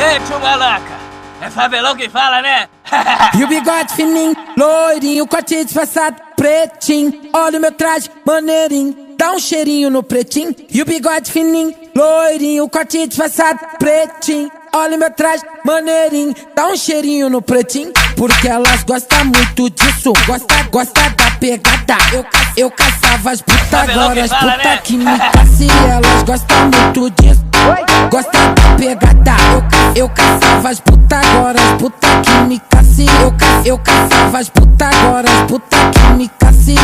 Ei, tio Malaca, é favelão que fala, né? E o bigode fininho, loirinho, corte disfarçado, pretinho. Olha o meu traje, maneirinho, dá um cheirinho no pretinho. E o bigode fininho, loirinho, corte disfarçado, pretinho. Olha o meu traje, maneirinho, dá um cheirinho no pretinho. Porque elas gostam muito disso, gosta da pegada. Eu caçava as putas, agora as putas que me caçam. Elas gostam muito disso, gosta da pegada. Eu caçava as putas, agora as putas que me caçam. Eu caçava as putas, agora as putas que me caçam.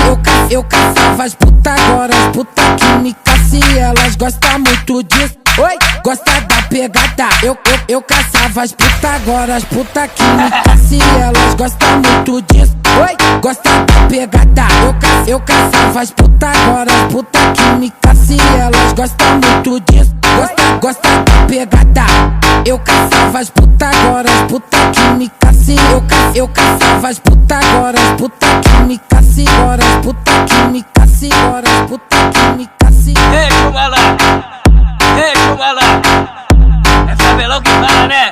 Eu caçava as putas, agora as putas que me caçam. Elas gostam muito disso, gosta da pegada. Eu caçava as putas, agora as putas que me caçam. Elas gostam muito disso, gosta da pegada. Eu caçava as putas, agora as putas que me caçam. Elas gostam muito disso, gosta da pegada. Eu caçava as putas, agora as putas que me caçam. Eu caçava as putas, agora as putas que me caçam. Agora as putas que me caçam, agora as putas que me caçam. Ei, tio Malaca, ei, tio Malaca, é favelão que fala, né?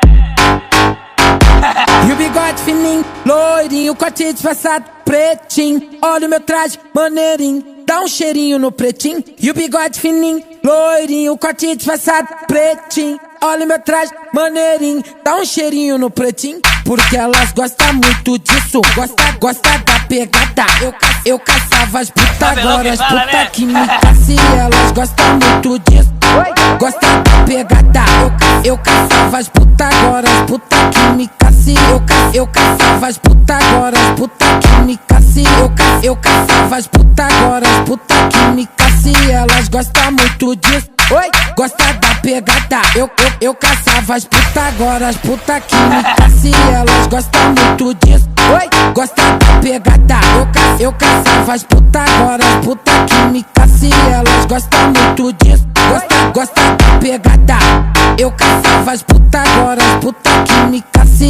E o bigode fininho, loirinho, corte disfarçado, pretinho. Olha o meu traje, maneirinho, dá um cheirinho no pretinho. E o bigode fininho, loirinho, corte disfarçado, pretinho. Olha o meu traje, maneirinho, dá um cheirinho no pretinho. Porque elas gostam muito disso, gosta da pegada. Eu caçava as putas, agora as putas que me caçam. Elas gostam muito disso, gosta da pegada. Eu caçava as putas, agora as putas que me caçam. Eu caçava as putas, agora as putas que me caçam. Eu caçava as putas, agora as putas que me caçam. Elas gostam muito disso, gosta da pegada. Eu caçava as putas, agora as putas que me caçam. Elas gostam muito disso, gosta da pegada. Eu caçava as putas, agora as putas que me caçam. Elas gostam muito disso, gosta da pegada. Eu caçava as putas, agora as putas que me caçam.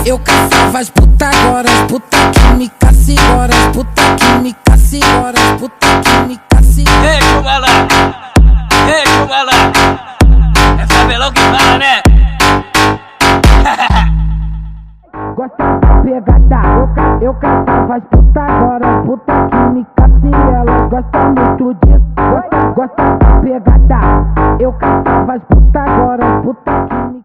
Eu caçava as putas, agora as putas que me caçam. Agora as putas que me caçam, agora as putas que me caçam. Ei, tio Malaca, ei, tio Malaca, é favelão que fala, né? Gosta da pegada. Eu caçava as putas, agora as putas que me caçam. Elas gostam muito disso, gosta da pegada. Eu caçava as putas, agora as putas que me